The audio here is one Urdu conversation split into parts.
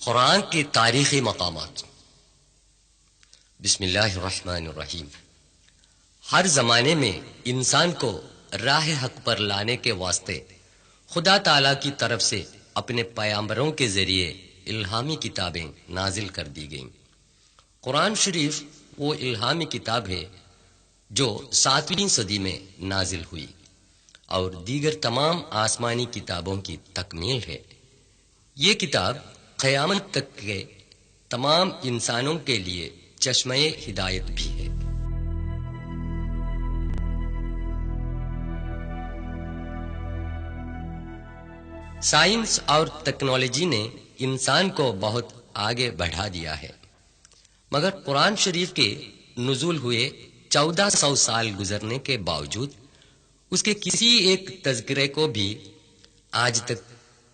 قرآن کے تاریخی مقامات۔ بسم اللہ الرحمن الرحیم۔ ہر زمانے میں انسان کو راہ حق پر لانے کے واسطے خدا تعالی کی طرف سے اپنے پیامبروں کے ذریعے الہامی کتابیں نازل کر دی گئیں۔ قرآن شریف وہ الہامی کتاب ہے جو 7ویں صدی میں نازل ہوئی اور دیگر تمام آسمانی کتابوں کی تکمیل ہے۔ یہ کتاب قیامت تک کے تمام انسانوں کے لیے چشمہ ہدایت بھی ہے۔ سائنس اور ٹیکنالوجی نے انسان کو بہت آگے بڑھا دیا ہے، مگر قرآن شریف کے نزول ہوئے 1400 سال گزرنے کے باوجود اس کے کسی ایک تذکرے کو بھی آج تک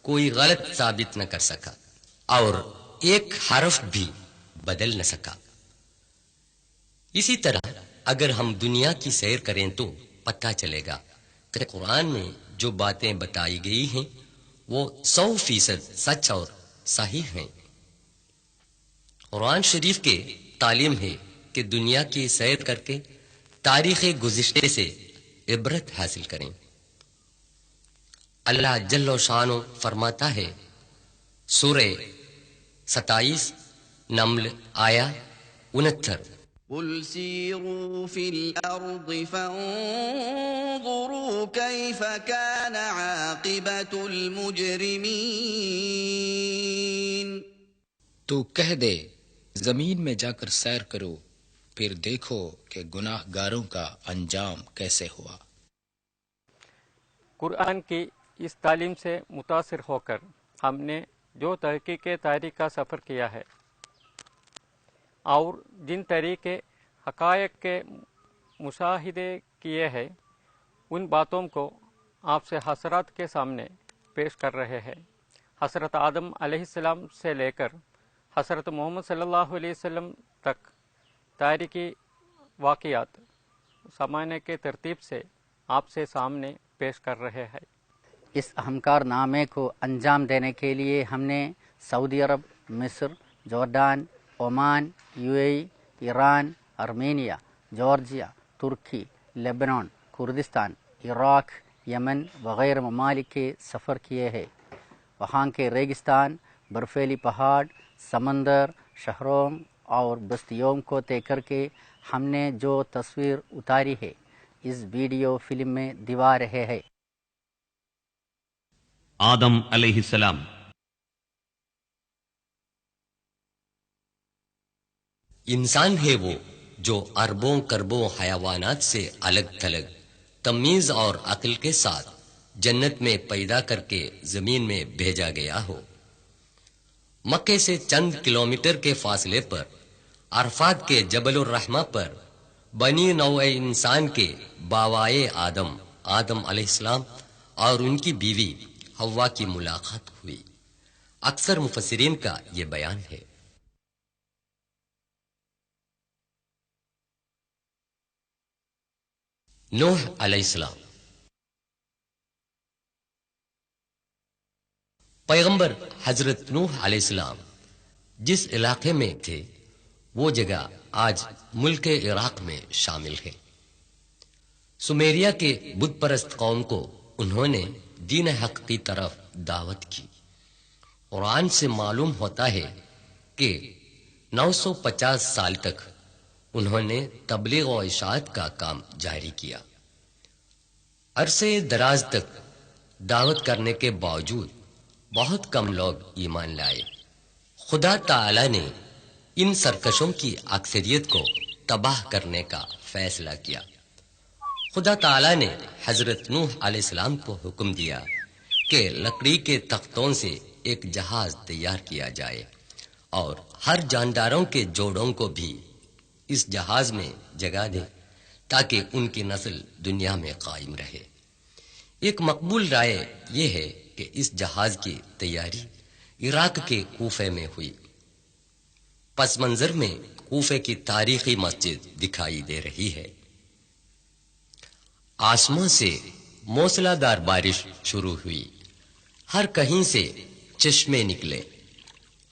کوئی غلط ثابت نہ کر سکا اور ایک حرف بھی بدل نہ سکا۔ اسی طرح اگر ہم دنیا کی سیر کریں تو پتہ چلے گا کہ قرآن میں جو باتیں بتائی گئی ہیں وہ 100% سچ اور صحیح ہیں۔ قرآن شریف کے تعلیم ہے کہ دنیا کی سیر کر کے تاریخ گزشتے سے عبرت حاصل کریں۔ اللہ جل و شانہ فرماتا ہے، سورہ 27 نمل آیا 69، قل سیروا فی الارض فانظروا کیف کان عاقبت المجرمین۔ تو کہہ دے زمین میں جا کر سیر کرو، پھر دیکھو کہ گناہ گاروں کا انجام کیسے ہوا۔ قرآن کی اس تعلیم سے متاثر ہو کر ہم نے جو تحقیق تاریخ کا سفر کیا ہے اور جن طریقے حقائق کے مشاہدے کیے ہیں، ان باتوں کو آپ سے حضرات کے سامنے پیش کر رہے ہیں۔ حضرت آدم علیہ السلام سے لے کر حضرت محمد صلی اللہ علیہ وسلم تک تاریخی واقعات زمانے کے ترتیب سے آپ سے سامنے پیش کر رہے ہیں۔ اس اہم کارنامے کو انجام دینے کے لیے ہم نے سعودی عرب، مصر، جورڈان، عمان، UAE، ایران، ارمینیا، جارجیا، ترکی، لیبنان، کردستان، عراق، یمن وغیرہ ممالک کے سفر کیے ہیں۔ وہاں کے ریگستان، برفیلی پہاڑ، سمندر، شہروں اور بستیوں کو طے کر کے ہم نے جو تصویر اتاری ہے اس ویڈیو فلم میں دکھا رہے ہیں۔ آدم علیہ السلام۔ انسان ہے وہ جو اربوں کربوں حیوانات سے الگ تھلگ تمیز اور عقل کے ساتھ جنت میں پیدا کر کے زمین میں بھیجا گیا ہو۔ مکے سے چند کلومیٹر کے فاصلے پر عرفات کے جبل الرحمہ پر بنی نوع انسان کے باوائے آدم علیہ السلام اور ان کی بیوی حوا کی ملاقات ہوئی۔ اکثر مفسرین کا یہ بیان ہے۔ نوح علیہ السلام۔ پیغمبر حضرت نوح علیہ السلام جس علاقے میں تھے وہ جگہ آج ملک عراق میں شامل ہے۔ سمیریا کے بت پرست قوم کو انہوں نے دین حق کی طرف دعوت کی۔ قرآن سے معلوم ہوتا ہے کہ 950 سال تک انہوں نے تبلیغ و اشاعت کا کام جاری کیا۔ عرصے دراز تک دعوت کرنے کے باوجود بہت کم لوگ ایمان لائے۔ خدا تعالی نے ان سرکشوں کی اکثریت کو تباہ کرنے کا فیصلہ کیا۔ خدا تعالی نے حضرت نوح علیہ السلام کو حکم دیا کہ لکڑی کے تختوں سے ایک جہاز تیار کیا جائے اور ہر جانداروں کے جوڑوں کو بھی اس جہاز میں جگہ دے تاکہ ان کی نسل دنیا میں قائم رہے۔ ایک مقبول رائے یہ ہے کہ اس جہاز کی تیاری عراق کے کوفے میں ہوئی۔ پس منظر میں کوفے کی تاریخی مسجد دکھائی دے رہی ہے۔ آسمان سے موسلا دار بارش شروع ہوئی، ہر کہیں سے چشمے نکلے،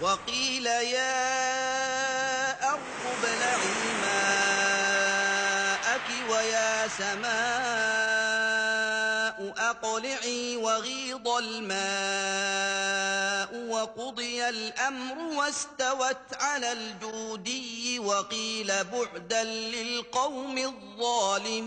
وقيل يا أرض ابلعي ماءك ويا سماء أقلعي وغيض الماء وقضي الأمر واستوت على الجودي وقيل بعدا للقوم الظالمين.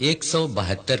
172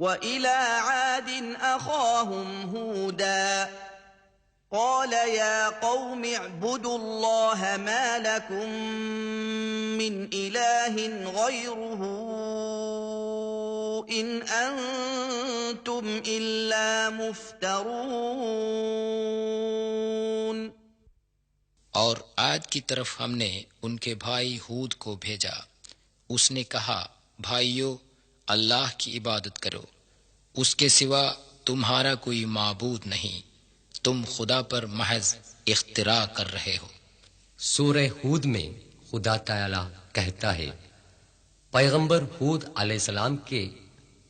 وإلى عاد أخاهم هودا قال يا قوم اعبدوا الله ما لكم من إله غيره إن أنتم إلا مفترون. اور عاد کی طرف ہم نے ان کے بھائی ہود کو بھیجا۔ اس نے کہا، بھائیو اللہ کی عبادت کرو، اس کے سوا تمہارا کوئی معبود نہیں، تم خدا پر محض اختراع کر رہے ہو۔ سورہ ہود میں خدا تعالی کہتا ہے، پیغمبر ہود علیہ السلام کے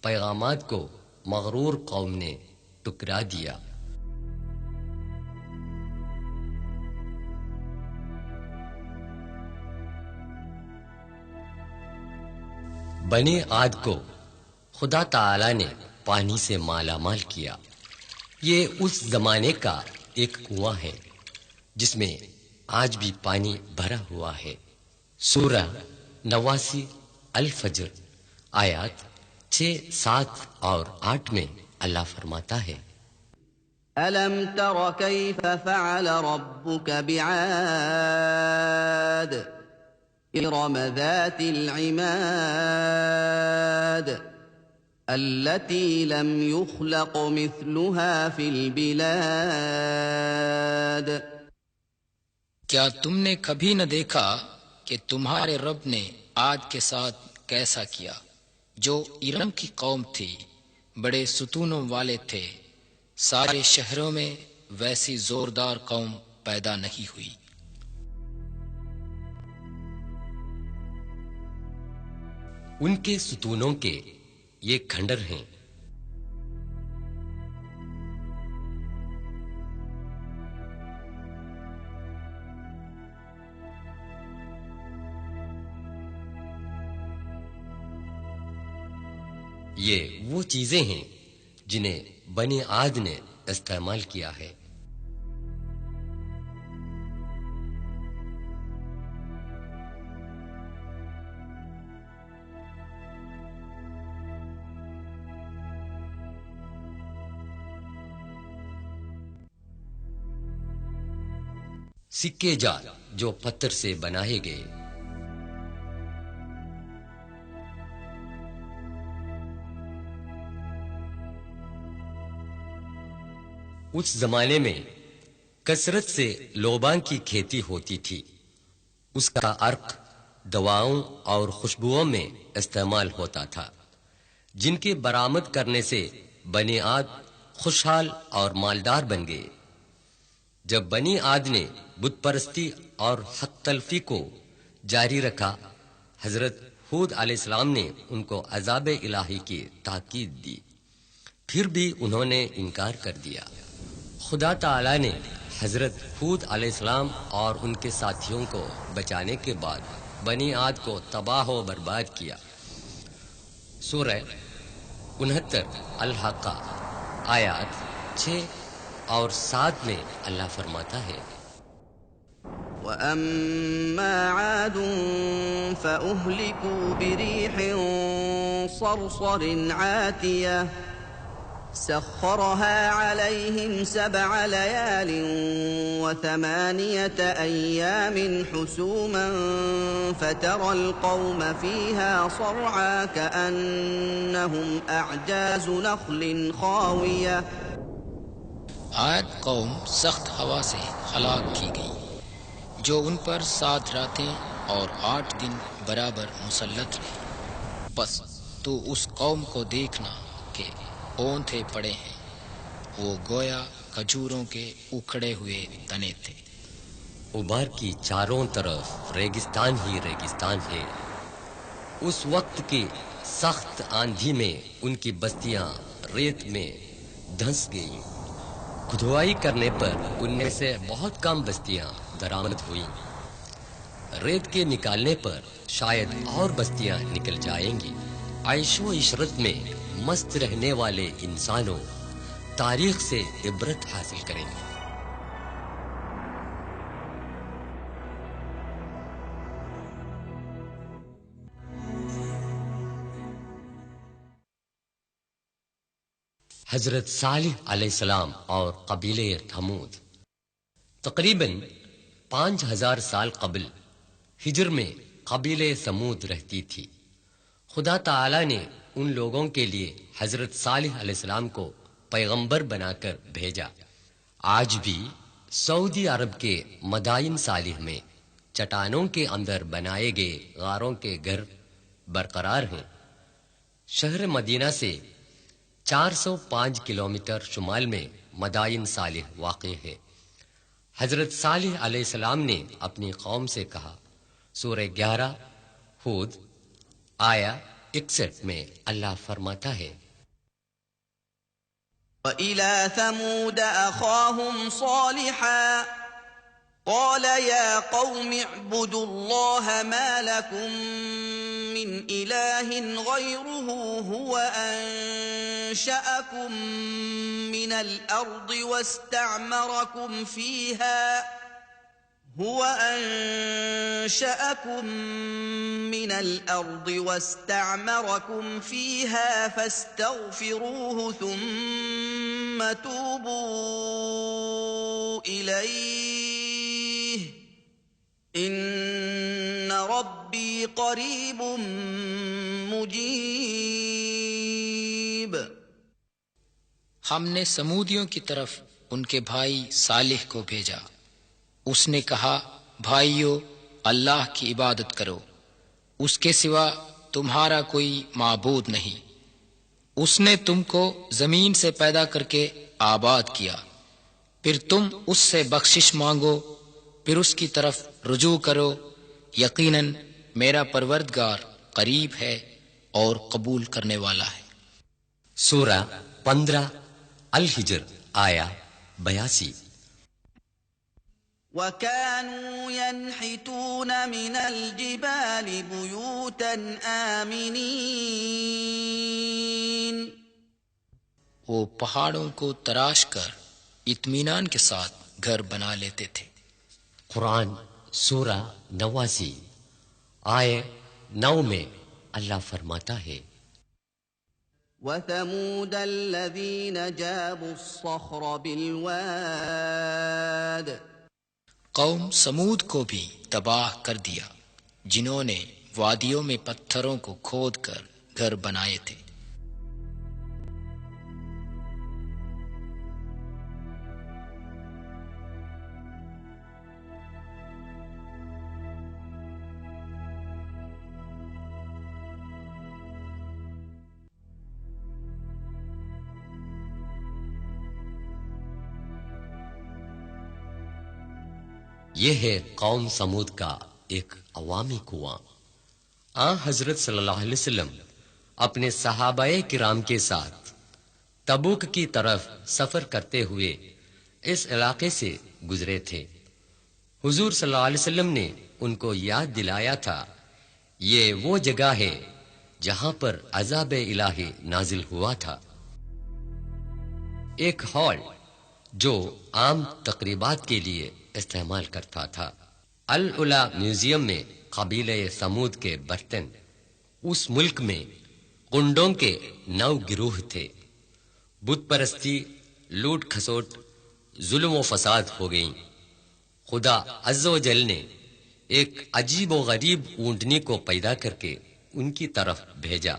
پیغامات کو مغرور قوم نے ٹکرا دیا۔ بنی عاد کو خدا تعالی نے پانی سے مالا مال کیا۔ یہ اس زمانے کا ایک کنواں ہے جس میں آج بھی پانی بھرا ہوا ہے۔ سورہ 89 الفجر آیات 6، 7 اور 8 میں اللہ فرماتا ہے، ألم تر كيف فعل ربك بعاد إرم ذات العماد التي لم يخلق مثلها في البلاد. کیا تم نے کبھی نہ دیکھا کہ تمہارے رب نے عاد کے ساتھ کیسا کیا، جو ارم کی قوم تھی، بڑے ستونوں والے تھے، سارے شہروں میں ویسی زوردار قوم پیدا نہیں ہوئی۔ ان کے ستونوں کے یہ کھنڈر ہیں۔ یہ وہ چیزیں ہیں جنہیں بنی عاد نے استعمال کیا ہے۔ سکے جال جو پتھر سے بنائے گئے، اس زمانے میں کثرت سے لوبان کی کھیتی ہوتی تھی۔ اس کا عرق دواؤں اور خوشبوؤں میں استعمال ہوتا تھا، جن کے برآمد کرنے سے بنی عاد خوشحال اور مالدار بن گئے۔ جب بنی عاد نے بت پرستی اور حق تلفی کو جاری رکھا، حضرت ہود علیہ السلام نے ان کو عذاب الہی کی تاکید دی، پھر بھی انہوں نے انکار کر دیا۔ خدا تعالی نے حضرت ہود علیہ السلام اور ان کے ساتھیوں کو بچانے کے بعد بنی عاد کو تباہ و برباد کیا۔ سورہ 69 الحاقہ آیات 6 اور 7 میں اللہ فرماتا ہے، وَأَمَّا عَادٌ فَأُهْلِكُوا بِرِيحٍ صَرْصَرٍ عَاتِيَةٍ سَخَّرَهَا عَلَيْهِمْ 7 لَيَالٍ و8 أَيَّامٍ حُسُومًا فَتَرَى الْقَوْمَ فِيهَا صَرْعَىٰ كَأَنَّهُمْ أَعْجَازُ نَخْلٍ خَاوِيَةٍ۔ عاد قوم سخت ہوا سے ہلاک کی گئی، جو ان پر 7 راتیں اور 8 دن برابر مسلط رہے۔ بس تو اس قوم کو دیکھنا کہ اونتھے پڑے ہیں، وہ گویا کھجوروں کے اکھڑے ہوئے تنے تھے۔ ابار کی چاروں طرف ریگستان ہی ریگستان ہے۔ اس وقت کی سخت آندھی میں ان کی بستیاں ریت میں دھنس گئیں۔ کھدوائی کرنے پر ان میں سے بہت کم بستیاں درآمد ہوئیں۔ ریت کے نکالنے پر شاید اور بستیاں نکل جائیں گی۔ عیش و عشرت میں مست رہنے والے انسانوں تاریخ سے عبرت حاصل کریں گے۔ حضرت صالح علیہ السلام اور قبیلہ تھمود تقریباً 5000 سال قبل ہجر میں قبیلہ ثمود رہتی تھی۔ خدا تعالی نے ان لوگوں کے لیے حضرت صالح علیہ السلام کو پیغمبر بنا کر بھیجا۔ آج بھی سعودی عرب کے مدائن صالح میں چٹانوں کے اندر بنائے گئے غاروں کے گھر برقرار ہیں۔ شہر مدینہ سے 405 کلومیٹر شمال میں مدائن صالح واقع ہے۔ حضرت صالح علیہ السلام نے اپنی قوم سے کہا، سورہ 11 ہود آیا 61 میں اللہ فرماتا ہے، وَإِلَىٰ ثَمُودَ أَخَاهُمْ صَالِحًا قَالَ يَا قَوْمِ اعْبُدُوا اللَّهَ مَا لَكُم مِّنْ إِلَٰهٍ غَيْرُهُ هُوَ أَنشَأَكُم مِّنَ الْأَرْضِ وَاسْتَعْمَرَكُمْ فِيهَا فَاسْتَغْفِرُوهُ ثُمَّ تُوبُوا إِلَيْهِ إِنَّ رَبِّي قَرِيبٌ مُجِيبٌ۔ ہم نے سمودیوں کی طرف ان کے بھائی صالح کو بھیجا۔ اس نے کہا، بھائیو، اللہ کی عبادت کرو، اس کے سوا تمہارا کوئی معبود نہیں۔ اس نے تم کو زمین سے پیدا کر کے آباد کیا، پھر تم اس سے بخشش مانگو، پھر اس کی طرف رجوع کرو۔ یقیناً میرا پروردگار قریب ہے اور قبول کرنے والا ہے۔ سورہ 15 الحجر آیا 82۔ وَكَانُوا يَنْحِتُونَ مِنَ الْجِبَالِ بُيُوتًا آمِنِينَ وہ پہاڑوں کو تراش کر اطمینان کے ساتھ گھر بنا لیتے تھے۔ قرآن سورہ 89 آیے 9 میں اللہ فرماتا ہے وَثَمُودَ الَّذِينَ جَابُوا الصَّخْرَ بِالْوَادِ قوم سمود کو بھی تباہ کر دیا جنہوں نے وادیوں میں پتھروں کو کھود کر گھر بنائے تھے۔ یہ ہے قوم سمود کا ایک عوامی کنواں۔ حضرت صلی اللہ علیہ وسلم اپنے صحابہ کرام کے ساتھ تبوک کی طرف سفر کرتے ہوئے اس علاقے سے گزرے تھے۔ حضور صلی اللہ علیہ وسلم نے ان کو یاد دلایا تھا یہ وہ جگہ ہے جہاں پر عذاب الہی نازل ہوا تھا۔ ایک ہال جو عام تقریبات کے لیے استعمال کرتا تھا۔ العلا میوزیم میں قبیلہ سمود کے برتن، اس ملک میں گنڈوں کے 9 گروہ تھے۔ بت پرستی، لوٹ کھسوٹ، ظلم و فساد ہو گئیں۔ خدا عز و جل نے ایک عجیب و غریب اونٹنی کو پیدا کر کے ان کی طرف بھیجا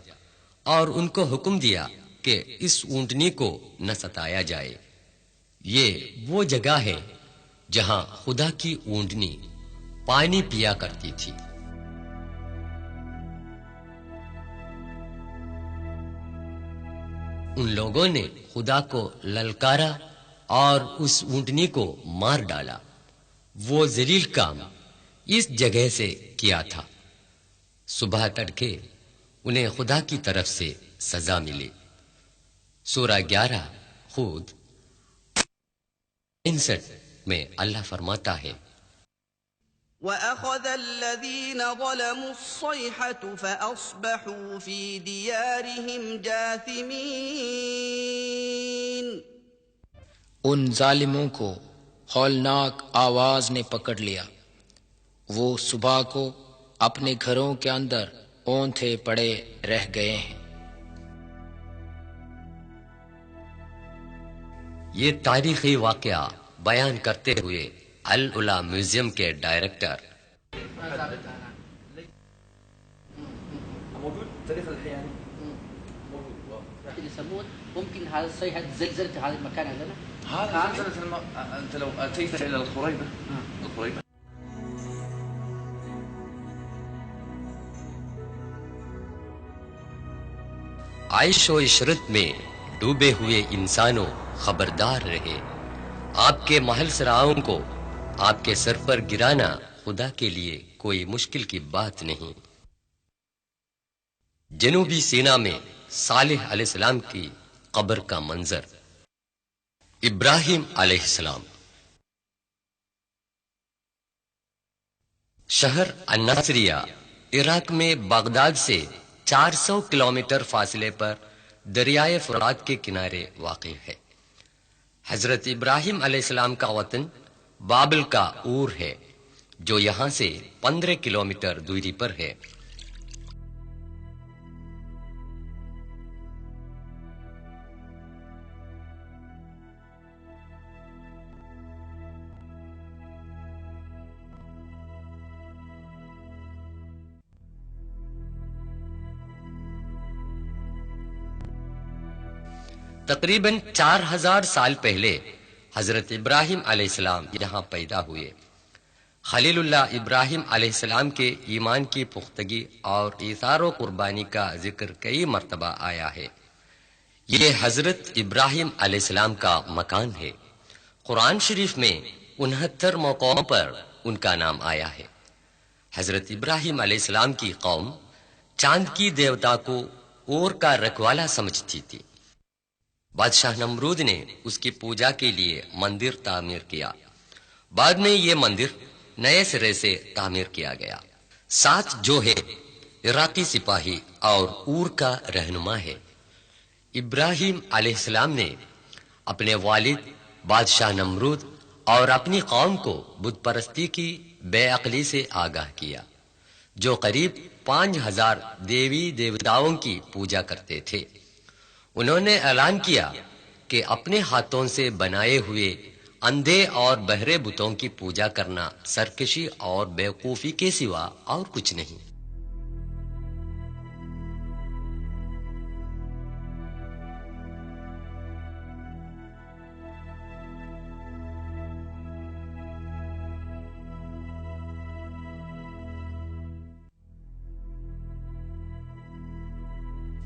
اور ان کو حکم دیا کہ اس اونٹنی کو نہ ستایا جائے۔ یہ وہ جگہ ہے جہاں خدا کی اونٹنی پانی پیا کرتی تھی۔ ان لوگوں نے خدا کو للکارا اور اس اونٹنی کو مار ڈالا۔ وہ ذلیل کام اس جگہ سے کیا تھا۔ صبح تڑکے انہیں خدا کی طرف سے سزا ملی۔ سورہ 11 خود 59 میں اللہ فرماتا ہے وَأَخَذَ الَّذِينَ ظَلَمُوا الصَّيْحَةُ فَأَصْبَحُوا فِي دِيَارِهِمْ جَاثِمِينَ۔ ان ظالموں کو ہولناک آواز نے پکڑ لیا، وہ صبح کو اپنے گھروں کے اندر اونٹھے پڑے رہ گئے ہیں۔ یہ تاریخی واقعہ بیان کرتے ہوئے العلا میوزیم کے ڈائریکٹر سمود ممكن هذا الصيحة زلزلت هذا المكان عندنا؟ هذا زلزلة أنت لو أتيت إلى الخريبة عیش و عشرت میں ڈوبے ہوئے انسانوں خبردار رہے، آپ کے محل سراؤں کو آپ کے سر پر گرانا خدا کے لیے کوئی مشکل کی بات نہیں۔ جنوبی سینا میں صالح علیہ السلام کی قبر کا منظر، ابراہیم علیہ السلام، شہر الناصریہ عراق میں بغداد سے 400 کلومیٹر فاصلے پر دریائے فرات کے کنارے واقع ہے۔ حضرت ابراہیم علیہ السلام کا وطن بابل کا اور ہے جو یہاں سے 15 کلومیٹر دوری پر ہے۔ تقریباً 4000 سال پہلے حضرت ابراہیم علیہ السلام یہاں پیدا ہوئے۔ خلیل اللہ ابراہیم علیہ السلام کے ایمان کی پختگی اور ایثار و قربانی کا ذکر کئی مرتبہ آیا ہے۔ یہ حضرت ابراہیم علیہ السلام کا مکان ہے۔ قرآن شریف میں 69 موقعوں پر ان کا نام آیا ہے۔ حضرت ابراہیم علیہ السلام کی قوم چاند کی دیوتا کو اور کا رکھوالا سمجھتی تھی۔ بادشاہ نمرود نے اس کی پوجا کے لیے مندر تعمیر کیا۔ بعد میں یہ مندر نئے سرے سے تعمیر کیا گیا۔ ساتھ جو ہے عراقی سپاہی اور اور کا رہنما ہے۔ ابراہیم علیہ السلام نے اپنے والد بادشاہ نمرود اور اپنی قوم کو بت پرستی کی بے عقلی سے آگاہ کیا، جو قریب 5000 دیوی دیوتاؤں کی پوجا کرتے تھے۔ انہوں نے اعلان کیا کہ اپنے ہاتھوں سے بنائے ہوئے اندھے اور بہرے بتوں کی پوجا کرنا سرکشی اور بیوقوفی کے سوا اور کچھ نہیں۔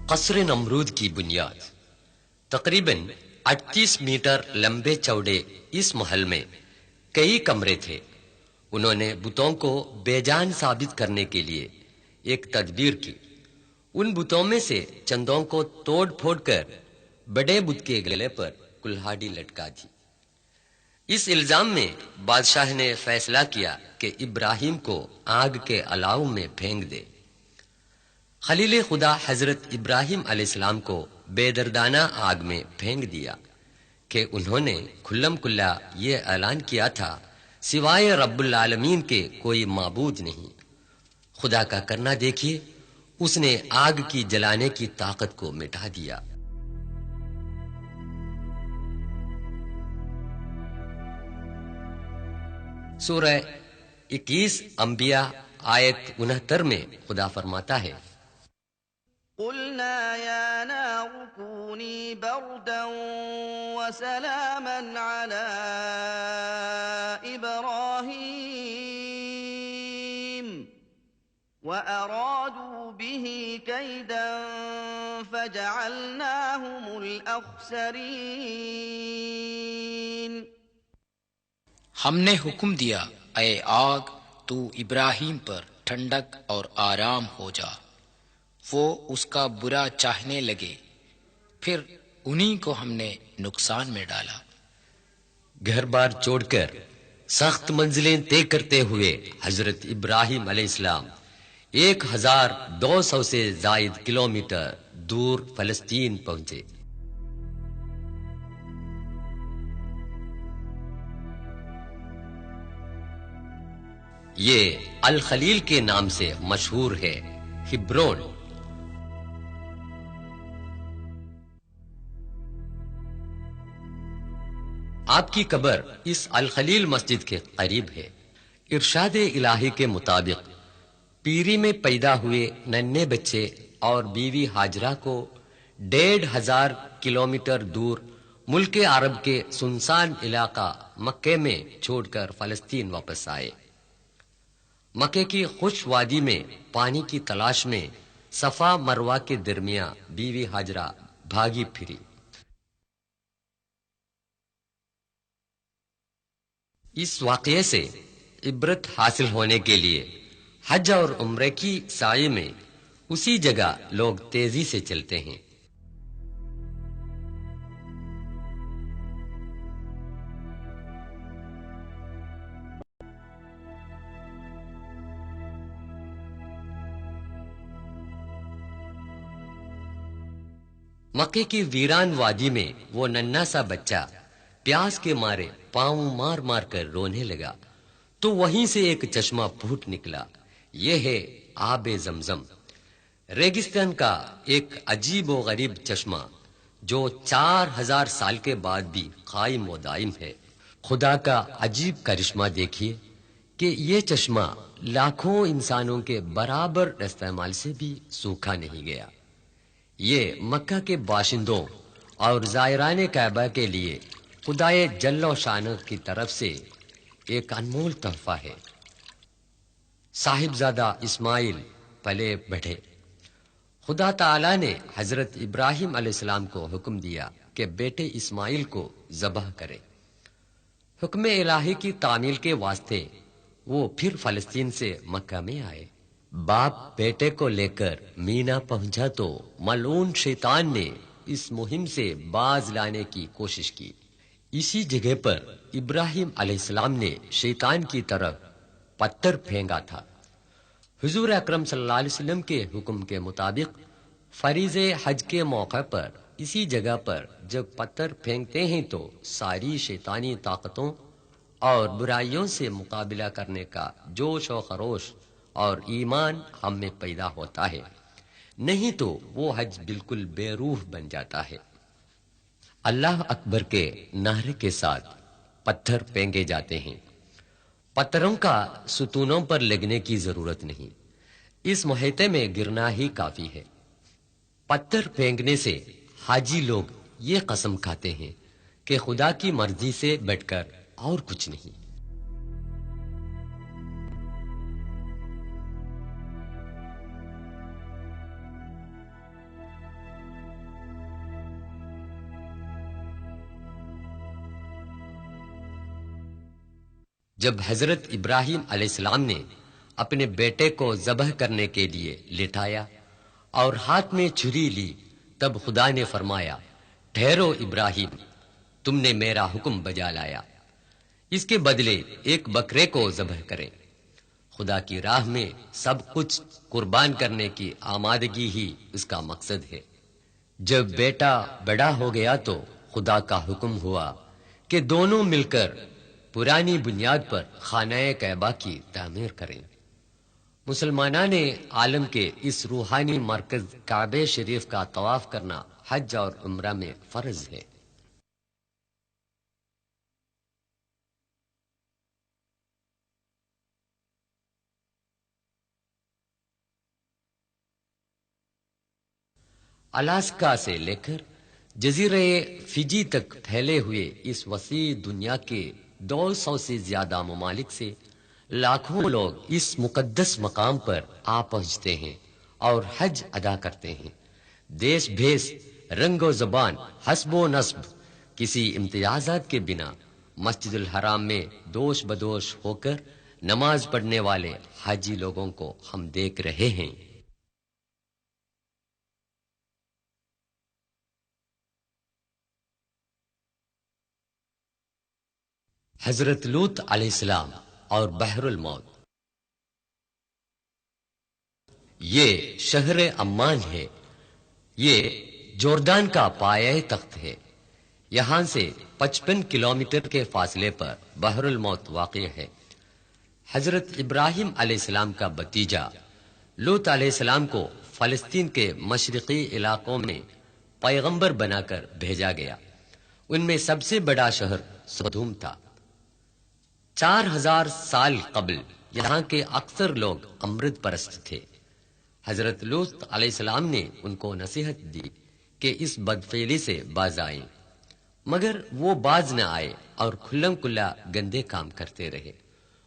قصر نمرود کی بنیاد تقریباً 38 میٹر لمبے چوڑے اس محل میں کئی کمرے تھے۔ انہوں نے بتوں کو بے جان ثابت کرنے کے لیے ایک تدبیر کی۔ ان بتوں میں سے چندوں کو توڑ پھوڑ کر بڑے بت کے گلے پر کلہاڑی لٹکا دی۔ اس الزام میں بادشاہ نے فیصلہ کیا کہ ابراہیم کو آگ کے الاؤ میں پھینک دے۔ خلیل خدا حضرت ابراہیم علیہ السلام کو بے دردانہ آگ میں پھینک دیا کہ انہوں نے کھلم کھلا یہ اعلان کیا تھا سوائے رب العالمین کے کوئی معبود نہیں۔ خدا کا کرنا دیکھیے، اس نے آگ کی جلانے کی طاقت کو مٹا دیا۔ سورہ 21 انبیاء آیت 69 میں خدا فرماتا ہے، قلنا يا نار كوني بردا وسلاما على إبراهيم وأرادوا به كيدا فجعلناهم الأخسرين۔ ہم نے حکم دیا، اے آگ تو ابراہیم پر ٹھنڈک اور آرام ہو جا۔ وہ اس کا برا چاہنے لگے، پھر انہی کو ہم نے نقصان میں ڈالا۔ گھر بار چھوڑ کر سخت منزلیں طے کرتے ہوئے حضرت ابراہیم علیہ السلام 1200 سے زائد کلومیٹر دور فلسطین پہنچے۔ یہ الخلیل کے نام سے مشہور ہے، ہبرون۔ آپ کی قبر اس الخلیل مسجد کے قریب ہے۔ ارشاد الہی کے مطابق پیری میں پیدا ہوئے ننھے بچے اور بیوی ہاجرہ کو 1500 کلومیٹر دور ملک عرب کے سنسان علاقہ مکے میں چھوڑ کر فلسطین واپس آئے۔ مکے کی خوش وادی میں پانی کی تلاش میں صفا مروہ کے درمیان بیوی ہاجرہ بھاگی پھری۔ اس واقعے سے عبرت حاصل ہونے کے لیے حج اور عمرے کی سعی میں اسی جگہ لوگ تیزی سے چلتے ہیں۔ مکے کی ویران وادی میں وہ ننھا سا بچہ پیاس کے مارے پاؤں مار مار کر رونے لگا تو وہیں سے ایک چشمہ پھوٹ نکلا۔ یہ ہے آب زمزم، ریگستان کا ایک عجیب و غریب چشمہ جو 4000 سال کے بعد بھی قائم و دائم ہے۔ خدا کا عجیب کرشمہ دیکھیے کہ یہ چشمہ لاکھوں انسانوں کے برابر استعمال سے بھی سوکھا نہیں گیا۔ یہ مکہ کے باشندوں اور زائران کعبہ کے لیے خدائے جل و شانہ کی طرف سے ایک انمول تحفہ ہے۔ صاحبزادہ اسماعیل پلے بڑھے۔ خدا تعالی نے حضرت ابراہیم علیہ السلام کو حکم دیا کہ بیٹے اسماعیل کو ذبح کرے۔ حکم الہی کی تعمیل کے واسطے وہ پھر فلسطین سے مکہ میں آئے۔ باپ بیٹے کو لے کر مینا پہنچا تو ملعون شیطان نے اس مہم سے باز لانے کی کوشش کی۔ اسی جگہ پر ابراہیم علیہ السلام نے شیطان کی طرف پتھر پھینکا تھا۔ حضور اکرم صلی اللہ علیہ وسلم کے حکم کے مطابق فریض حج کے موقع پر اسی جگہ پر جب پتھر پھینکتے ہیں تو ساری شیطانی طاقتوں اور برائیوں سے مقابلہ کرنے کا جوش و خروش اور ایمان ہم میں پیدا ہوتا ہے، نہیں تو وہ حج بالکل بے روح بن جاتا ہے۔ اللہ اکبر کے نعرے کے ساتھ پتھر پھینکے جاتے ہیں۔ پتھروں کا ستونوں پر لگنے کی ضرورت نہیں، اس محیطے میں گرنا ہی کافی ہے۔ پتھر پھینکنے سے حاجی لوگ یہ قسم کھاتے ہیں کہ خدا کی مرضی سے بڑھ کر اور کچھ نہیں۔ جب حضرت ابراہیم علیہ السلام نے اپنے بیٹے کو ذبح کرنے کے لیے لٹایا اور ہاتھ میں چھری لی، تب خدا نے فرمایا، ٹھہرو ابراہیم، تم نے میرا حکم بجا لایا، اس کے بدلے ایک بکرے کو ذبح کریں۔ خدا کی راہ میں سب کچھ قربان کرنے کی آمادگی ہی اس کا مقصد ہے۔ جب بیٹا بڑا ہو گیا تو خدا کا حکم ہوا کہ دونوں مل کر پرانی بنیاد پر خانہ کعبہ کی تعمیر کریں۔ مسلمانان عالم کے اس روحانی مرکز کعبہ شریف کا طواف کرنا حج اور عمرہ میں فرض ہے۔ الاسکا سے لے کر جزیرے فجی تک پھیلے ہوئے اس وسیع دنیا کے 200 سے زیادہ ممالک سے لاکھوں لوگ اس مقدس مقام پر آ پہنچتے ہیں اور حج ادا کرتے ہیں۔ دیش بھیس، رنگ و زبان، حسب و نسب، کسی امتیازات کے بنا مسجد الحرام میں دوش بدوش ہو کر نماز پڑھنے والے حاجی لوگوں کو ہم دیکھ رہے ہیں۔ حضرت لوط علیہ السلام اور بحر الموت۔ یہ شہر عمان ہے، یہ جوردان کا پایہ تخت ہے۔ یہاں سے 55 کلومیٹر کے فاصلے پر بحر الموت واقع ہے۔ حضرت ابراہیم علیہ السلام کا بھتیجا لوط علیہ السلام کو فلسطین کے مشرقی علاقوں میں پیغمبر بنا کر بھیجا گیا۔ ان میں سب سے بڑا شہر سدوم تھا۔ 4000 سال قبل یہاں کے اکثر لوگ امرت پرست تھے۔ حضرت لوط علیہ السلام نے ان کو نصیحت دی کہ اس بدفعلی سے باز آئیں، مگر وہ باز نہ آئے اور کھلم کھلا گندے کام کرتے رہے۔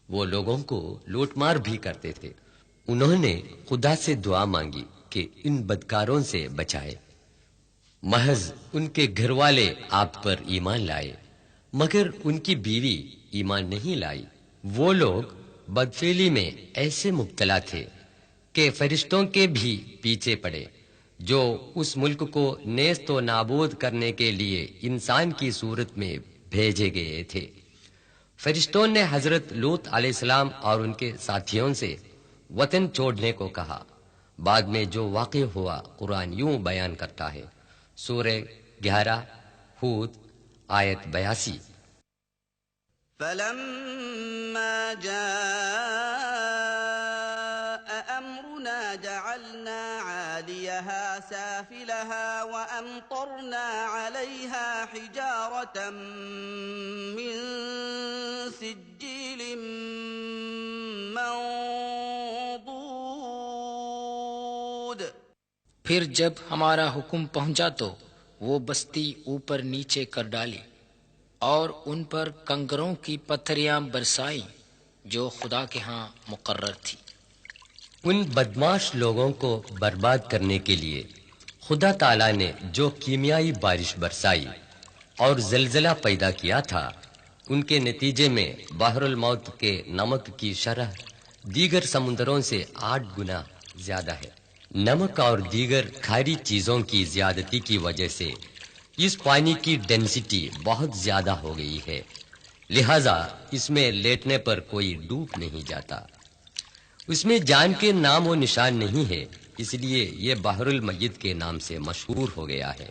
وہ لوگوں کو لوٹ مار بھی کرتے تھے۔ انہوں نے خدا سے دعا مانگی کہ ان بدکاروں سے بچائے۔ محض ان کے گھر والے آپ پر ایمان لائے، مگر ان کی بیوی ایمان نہیں لائی۔ وہ لوگ بدفعلی میں ایسے مبتلا تھے کہ فرشتوں کے بھی پیچھے پڑے، جو اس ملک کو نیست و نابود کرنے کے لیے انسان کی صورت میں بھیجے گئے تھے۔ فرشتوں نے حضرت لوط علیہ السلام اور ان کے ساتھیوں سے وطن چھوڑنے کو کہا۔ بعد میں جو واقع ہوا قرآن یوں بیان کرتا ہے، سورہ 11 ہود آیت 82۔ فلما جاء أمرنا جعلنا عاليها سافلها وأمطرنا عليها حجارة من سجيل منضود۔ پھر جب ہمارا حکم پہنچا تو وہ بستی اوپر نیچے کر ڈالی اور ان پر کنکروں کی پتھریاں برسائیں جو خدا کے ہاں مقرر تھی۔ ان بدماش لوگوں کو برباد کرنے کے لیے خدا تعالیٰ نے جو کیمیائی بارش برسائی اور زلزلہ پیدا کیا تھا، ان کے نتیجے میں بحر الموت کے نمک کی شرح دیگر سمندروں سے 8 گنا زیادہ ہے۔ نمک اور دیگر کھاری چیزوں کی زیادتی کی وجہ سے اس پانی کی ڈینسٹی بہت زیادہ ہو گئی ہے، لہذا اس میں لیٹنے پر کوئی ڈوب نہیں جاتا۔ اس میں جان کے نام و نشان نہیں ہے، اس لیے یہ بحر المیت کے نام سے مشہور ہو گیا ہے۔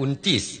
29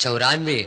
94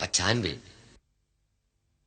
95।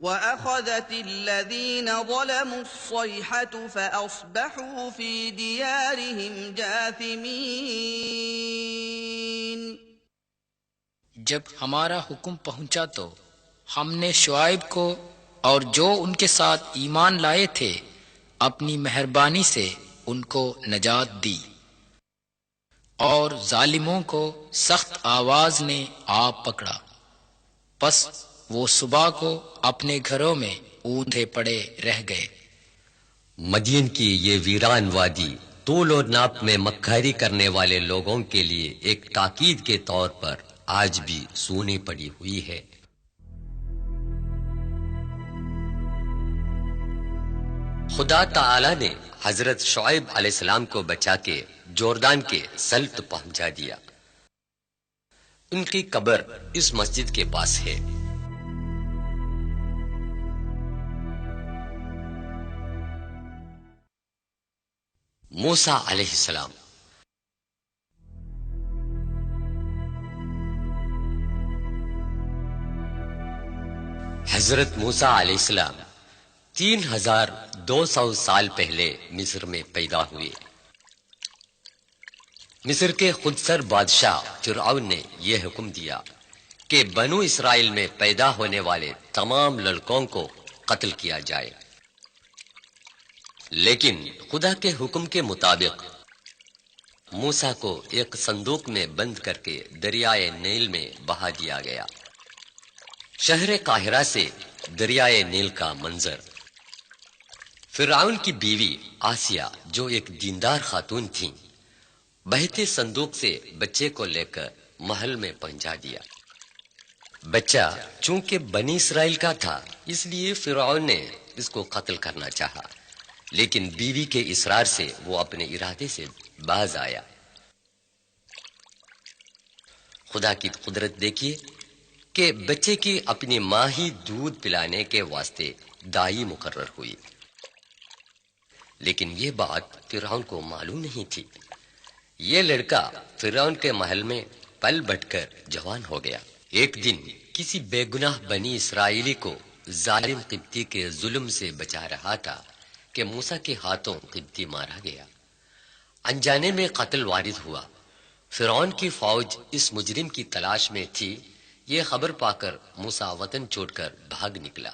وَأَخَذَتِ الَّذِينَ ظَلَمُوا الصَّيْحَةُ فَأَصْبَحُوا فِي دِيَارِهِمْ جَاثِمِينَ۔ جب ہمارا حکم پہنچا تو ہم نے شعیب کو اور جو ان کے ساتھ ایمان لائے تھے اپنی مہربانی سے ان کو نجات دی، اور ظالموں کو سخت آواز نے آ پکڑا، پس وہ صبح کو اپنے گھروں میں اوندھے پڑے رہ گئے۔ مدین کی یہ ویران وادی طول و ناپ میں مکاری کرنے والے لوگوں کے لیے ایک تاکید کے طور پر آج بھی سونی پڑی ہوئی ہے۔ خدا تعالی نے حضرت شعیب علیہ السلام کو بچا کے جوردان کے سلط پہنچا دیا۔ ان کی قبر اس مسجد کے پاس ہے۔ موسیٰ علیہ السلام۔ حضرت موسیٰ علیہ السلام 3200 سال پہلے مصر میں پیدا ہوئے۔ مصر کے خودسر بادشاہ فرعون نے یہ حکم دیا کہ بنو اسرائیل میں پیدا ہونے والے تمام لڑکوں کو قتل کیا جائے، لیکن خدا کے حکم کے مطابق موسیٰ کو ایک صندوق میں بند کر کے دریائے نیل میں بہا دیا گیا۔ شہر قاہرہ سے دریائے نیل کا منظر۔ فرعون کی بیوی آسیہ جو ایک دیندار خاتون تھیں، بہتے صندوق سے بچے کو لے کر محل میں پہنچا دیا۔ بچہ چونکہ بنی اسرائیل کا تھا اس لیے فرعون نے اس کو قتل کرنا چاہا، لیکن بیوی کے اصرار سے وہ اپنے ارادے سے باز آیا۔ خدا کی قدرت دیکھیے کہ بچے کی اپنی ماں ہی دودھ پلانے کے واسطے دائی مقرر ہوئی، لیکن یہ بات فرعون کو معلوم نہیں تھی۔ یہ لڑکا فرعون کے محل میں پل بٹ کر جوان ہو گیا۔ ایک دن کسی بے گناہ بنی اسرائیلی کو ظالم قبطی کے ظلم سے بچا رہا تھا کہ موسیٰ کے ہاتھوں قبطی مارا گیا۔ انجانے میں قتل وارد ہوا۔ فرعون کی فوج اس مجرم کی تلاش میں تھی۔ یہ خبر پا کر موسیٰ وطن چھوڑ کر بھاگ نکلا۔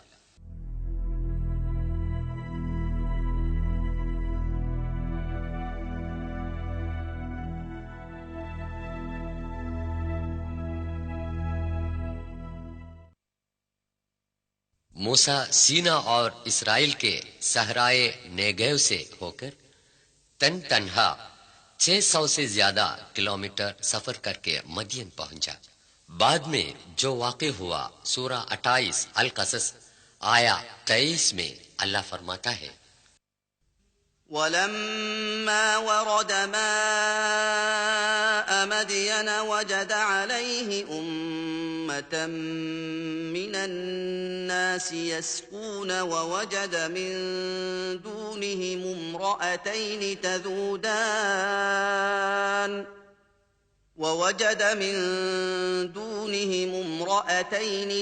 موسیٰ سینا اور اسرائیل کے صحرائے نیگیو سے ہو کر تنہا 600 سے زیادہ کلومیٹر سفر کر کے مدین پہنچا۔ بعد میں جو واقع ہوا سورہ 28 القصص آیا 23 میں اللہ فرماتا ہے، وَلَمَّا وَرَدَ مَاءَ مَدْيَنَ وَجَدَ عَلَيْهِ أُمَّةً مِّنَ النَّاسِ يَسْقُونَ وَوَجَدَ مِن دُونِهِمُ امْرَأَتَيْنِ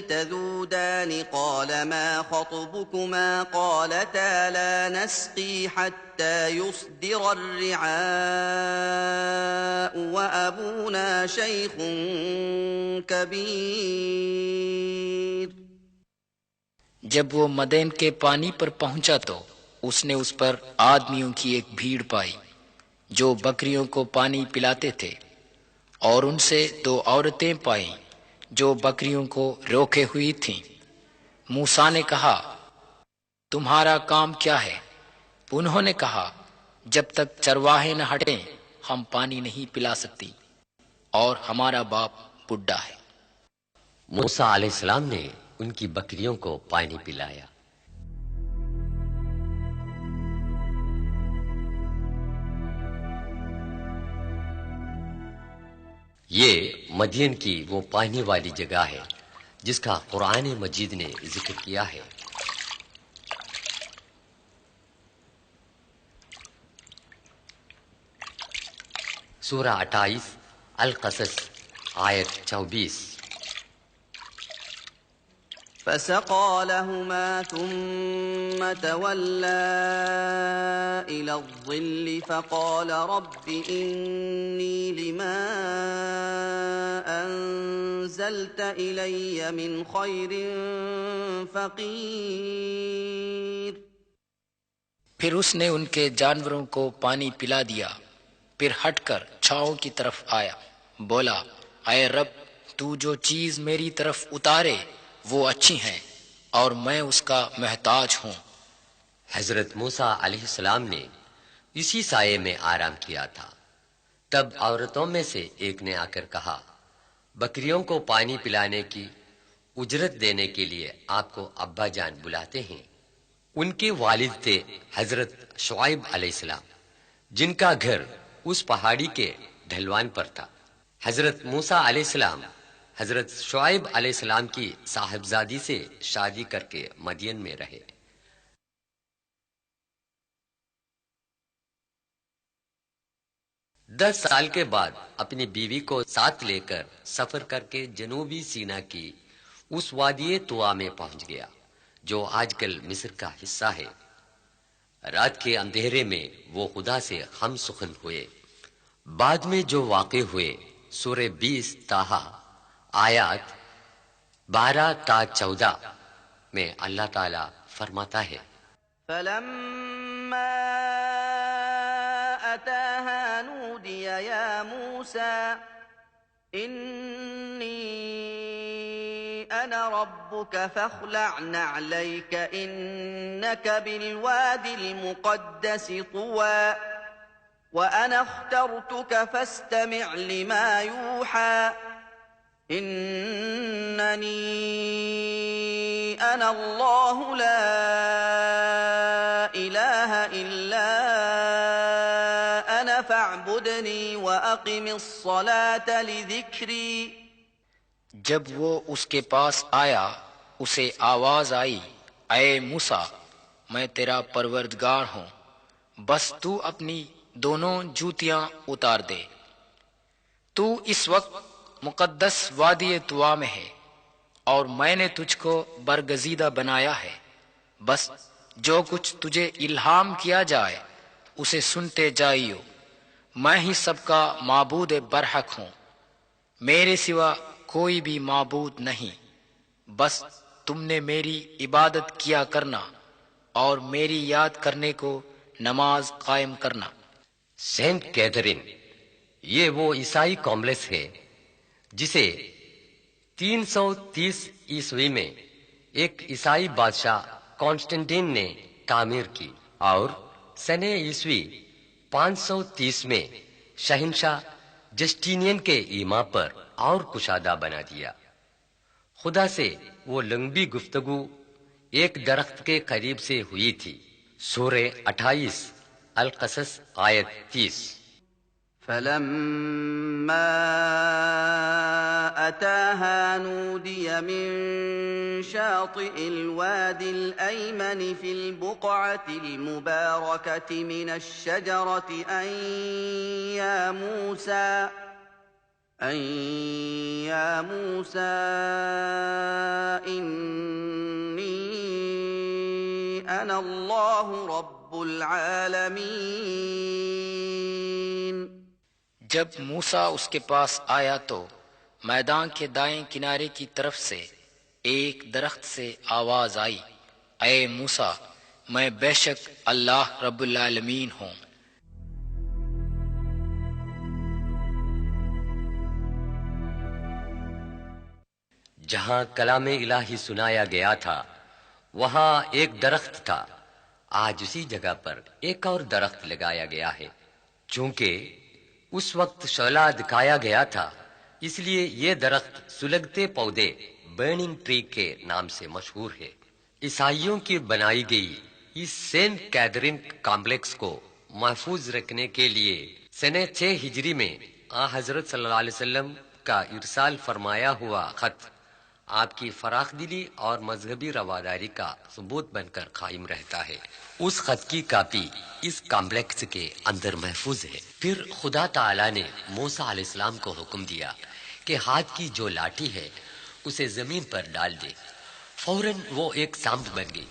تَذُودَانِ قَالَ مَا خَطْبُكُمَا قَالَتَا لَا نَسْقِي حَتَّى يُصْدِرَ الرِّعَاءُ وَأَبُونَا شَيْخٌ كَبِيرٌ۔ جب وہ مدین کے پانی پر پہنچا تو اس نے اس پر آدمیوں کی ایک بھیڑ پائی جو بکریوں کو پانی پلاتے تھے، اور ان سے 2 عورتیں پائیں جو بکریوں کو روکے ہوئی تھیں۔ موسیٰ نے کہا، تمہارا کام کیا ہے؟ انہوں نے کہا، جب تک چرواہے نہ ہٹیں ہم پانی نہیں پلا سکتی، اور ہمارا باپ بڈھا ہے۔ موسیٰ علیہ السلام نے ان کی بکریوں کو پانی پلایا۔ یہ مدین کی وہ پانی والی جگہ ہے جس کا قرآن مجید نے ذکر کیا ہے۔ سورہ 28 القصص آیت 24۔ فسقى لهما ثم تولى إلى الظل فقال رب إني لما أنزلت إلي من خير فقير. پھر اس نے ان کے جانوروں کو پانی پلا دیا، پھر ہٹ کر چھاؤں کی طرف آیا، بولا اے رب تو جو چیز میری طرف اتارے وہ اچھی ہیں اور میں اس کا محتاج ہوں۔ حضرت موسیٰ علیہ السلام نے اسی سائے میں آرام کیا تھا۔ تب عورتوں میں سے ایک نے آ کر کہا، بکریوں کو پانی پلانے کی اجرت دینے کے لیے آپ کو ابا جان بلاتے ہیں۔ ان کے والد تھے حضرت شعیب علیہ السلام، جن کا گھر اس پہاڑی کے ڈھلوان پر تھا۔ حضرت موسیٰ علیہ السلام حضرت شعیب علیہ السلام کی صاحبزادی سے شادی کر کے مدین میں رہے۔ 10 سال کے بعد اپنی بیوی کو ساتھ لے کر سفر کر کے جنوبی سینا کی اس وادی طوا میں پہنچ گیا جو آج کل مصر کا حصہ ہے۔ رات کے اندھیرے میں وہ خدا سے ہم سخن ہوئے۔ بعد میں جو واقع ہوئے سورہ 20 طٰہٰ آیات 12 تا 14 میں اللہ تعالی فرماتا ہے، فلما أتاها نودي يا موسى إني أنا ربك فاخلع نعليك إنك بالواد المقدس طوى وأنا اخترتك فاستمع لما يوحى إنني أنا الله لا إله إلا أنا فاعبدني وأقم الصلاة لذكري. جب وہ اس کے پاس آیا اسے آواز آئی، اے موسیٰ میں تیرا پروردگار ہوں، بس تو اپنی دونوں جوتیاں اتار دے۔ تو اس وقت مقدس وادی طوا میں ہے اور میں نے تجھ کو برگزیدہ بنایا ہے، بس جو کچھ تجھے الہام کیا جائے اسے سنتے جائیو، میں ہی سب کا معبود برحق ہوں، میرے سوا کوئی بھی معبود نہیں، بس تم نے میری عبادت کیا کرنا اور میری یاد کرنے کو نماز قائم کرنا۔ سینٹ کیتھرین یہ وہ عیسائی کمپلیکس ہے جسے 330 عیسوی میں ایک عیسائی بادشاہ کانسٹنٹین نے تعمیر کی اور سنہ عیسوی 530 میں شہنشاہ جسٹینین کے ایما پر اور کشادہ بنا دیا۔ خدا سے وہ لمبی گفتگو ایک درخت کے قریب سے ہوئی تھی۔ سورہ 28 القصص آیت 30۔ فلما أتاها نودي من شاطئ الوادي الأيمن في البقعة المباركة من الشجرة أن يا موسى إني أنا الله رب العالمين. جب موسیٰ اس کے پاس آیا تو میدان کے دائیں کنارے کی طرف سے ایک درخت سے آواز آئی، اے موسیٰ میں بے شک اللہ رب العالمین ہوں۔ جہاں کلام الہی سنایا گیا تھا وہاں ایک درخت تھا، آج اسی جگہ پر ایک اور درخت لگایا گیا ہے۔ چونکہ اس وقت شعلہ دکھایا گیا تھا اس لیے یہ درخت سلگتے پودے برننگ ٹری کے نام سے مشہور ہے۔ عیسائیوں کی بنائی گئی اس سینٹ کیتھرین کمپلیکس کو محفوظ رکھنے کے لیے سنہ 6 ہجری میں حضرت صلی اللہ علیہ وسلم کا ارسال فرمایا ہوا خط آپ کی فراخ دلی اور مذہبی رواداری کا ثبوت بن کر قائم رہتا ہے۔ اس خط کی کاپی اس کمپلیکس کے اندر محفوظ ہے۔ پھر خدا تعالی نے موسیٰ علیہ السلام کو حکم دیا کہ ہاتھ کی جو لاٹھی ہے اسے زمین پر ڈال دے۔ فوراً وہ ایک سانپ بن گئی.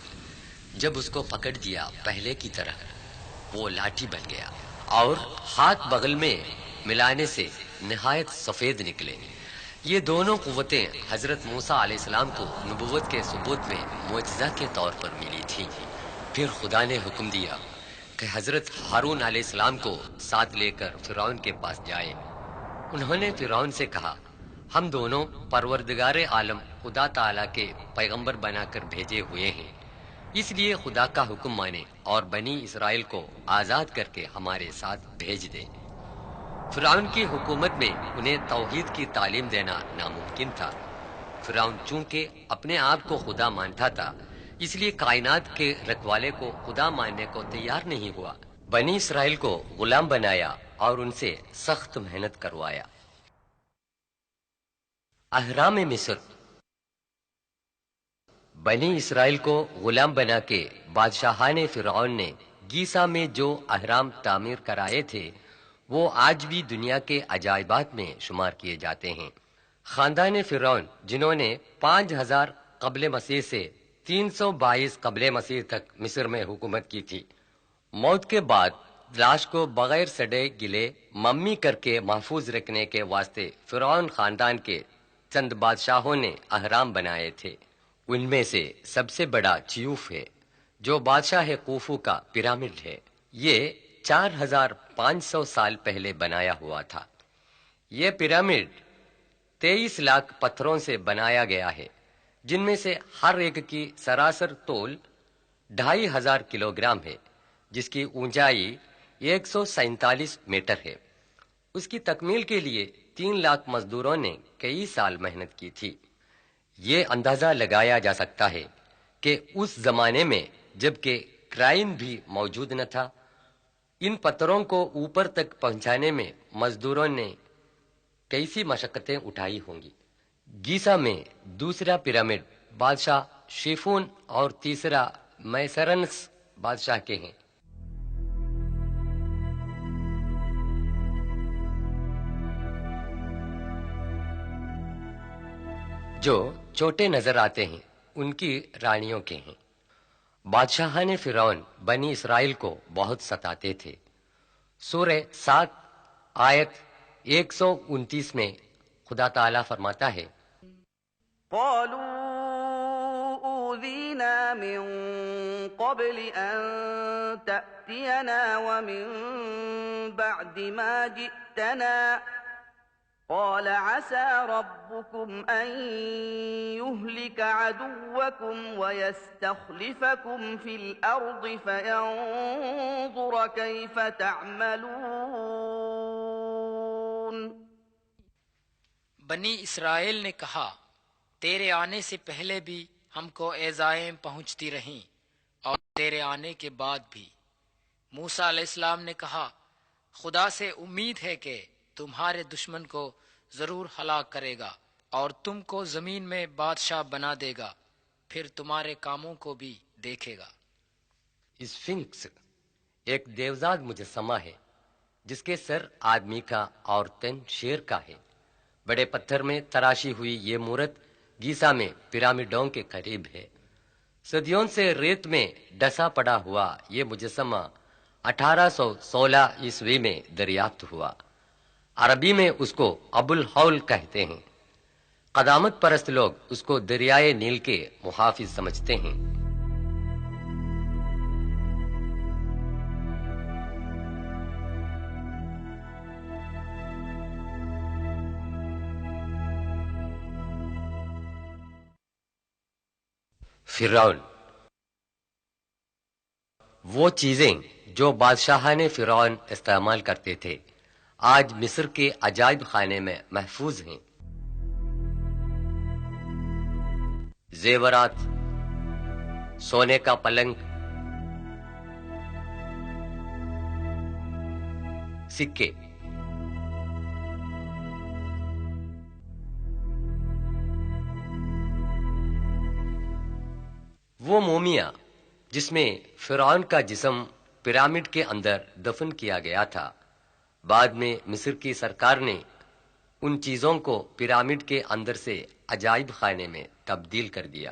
جب اس کو پکڑ دیا پہلے کی طرح وہ لاٹھی بن گیا اور ہاتھ بغل میں ملانے سے نہایت سفید نکلے. یہ دونوں قوتیں حضرت موسیٰ علیہ السلام کو نبوت کے ثبوت میں معجزہ کے طور پر ملی تھی. پھر خدا نے حکم دیا کہ حضرت ہارون علیہ السلام کو ساتھ لے کر فرعون کے پاس جائیں. انہوں نے فرعون سے کہا ہم دونوں پروردگار عالم خدا تعالیٰ کے پیغمبر بنا کر بھیجے ہوئے ہیں، اس لیے خدا کا حکم مانے اور بنی اسرائیل کو آزاد کر کے ہمارے ساتھ بھیج دے. فرعون کی حکومت میں انہیں توحید کی تعلیم دینا ناممکن تھا. فرعون چونکہ اپنے آپ کو خدا مانتا تھا اس لیے کائنات کے رکھوالے کو خدا ماننے کو تیار نہیں ہوا. بنی اسرائیل کو غلام بنایا اور ان سے سخت محنت کروایا. اہرام مصر. بنی اسرائیل کو غلام بنا کے بادشاہان فرعون نے گیسا میں جو اہرام تعمیر کرائے تھے وہ آج بھی دنیا کے عجائبات میں شمار کیے جاتے ہیں. خاندان فرعون جنہوں نے 5000 قبل مسیح سے 322 قبل مسیح تک مصر میں حکومت کی تھی، موت کے بعد لاش کو بغیر سڑے گلے ممی کر کے محفوظ رکھنے کے واسطے فرعون خاندان کے چند بادشاہوں نے اہرام بنائے تھے. ان میں سے سب سے بڑا چیوف ہے جو بادشاہ کوفو کا پیرامڈ ہے. یہ 4500 سال پہلے بنایا ہوا تھا. یہ پیرامڈ 23 لاکھ پتھروں سے بنایا گیا ہے جن میں سے ہر ایک کی سراسر طول 2500 کلو گرام ہے جس کی اونچائی 147 میٹر ہے. اس کی تکمیل کے لیے 3 لاکھ مزدوروں نے کئی سال محنت کی تھی. یہ اندازہ لگایا جا سکتا ہے کہ اس زمانے میں جب کہ کرائن بھی موجود نہ تھا ان پتھروں کو اوپر تک پہنچانے میں مزدوروں نے کیسی مشقتیں اٹھائی ہوں گی. گیسا میں دوسرا پیرامڈ بادشاہ شیفون اور تیسرا میسرنس بادشاہ کے ہیں. جو چھوٹے نظر آتے ہیں ان کی رانیوں کے ہیں. بادشاہان فرعون بنی اسرائیل کو بہت ستاتے تھے. سورہ 7 آیت 129 میں خدا تعالیٰ فرماتا ہے قالوا أوذينا من قبل أن تأتينا ومن بعد ما جئتنا قال عسى ربكم أن يهلك عدوكم ويستخلفكم في الأرض فينظر كيف تعملون. بنی اسرائیل نے کہا تیرے آنے سے پہلے بھی ہم کو ایذائیں پہنچتی رہیں اور تیرے آنے کے بعد بھی. موسیٰ علیہ السلام نے کہا خدا سے امید ہے کہ تمہارے دشمن کو ضرور ہلاک کرے گا اور تم کو زمین میں بادشاہ بنا دے گا، پھر تمہارے کاموں کو بھی دیکھے گا. اسفنکس ایک دیوزاد مجسمہ ہے جس کے سر آدمی کا اور تن شیر کا ہے. بڑے پتھر میں تراشی ہوئی یہ مورت گیسا میں پیرامڈوں کے قریب ہے. صدیوں سے ریت میں ڈسا پڑا ہوا یہ مجسمہ 1816 عیسوی میں دریافت ہوا. عربی میں اس کو ابو الحول کہتے ہیں. قدامت پرست لوگ اس کو دریائے نیل کے محافظ سمجھتے ہیں. فرعون. وہ چیزیں جو بادشاہان فرعون استعمال کرتے تھے آج مصر کے عجائب خانے میں محفوظ ہیں. زیورات، سونے کا پلنگ، سکے. وہ مومیا جس میں فرعون کا جسم پیرامڈ کے اندر دفن کیا گیا تھا بعد میں مصر کی سرکار نے ان چیزوں کو پیرامڈ کے اندر سے عجائب خانے میں تبدیل کر دیا.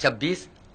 26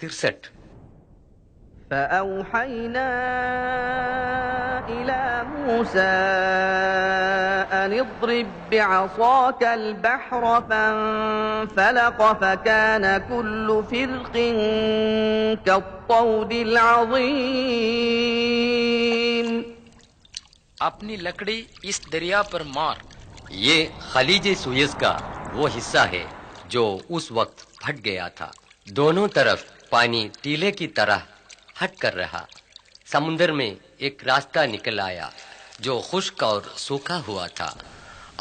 63। فأوحينا إلى موسى أن اضرب بعصاك البحر فانفلق فكان كل فرق كالطود العظيم اپنی لکڑی اس دریا پر مار۔ یہ خلیج سویز کا وہ حصہ ہے جو اس وقت پھٹ گیا تھا۔ دونوں طرف پانی ٹیلے کی طرح ہٹ کر رہا۔ سمندر میں ایک راستہ نکل آیا جو خشک اور سوکھا ہوا تھا،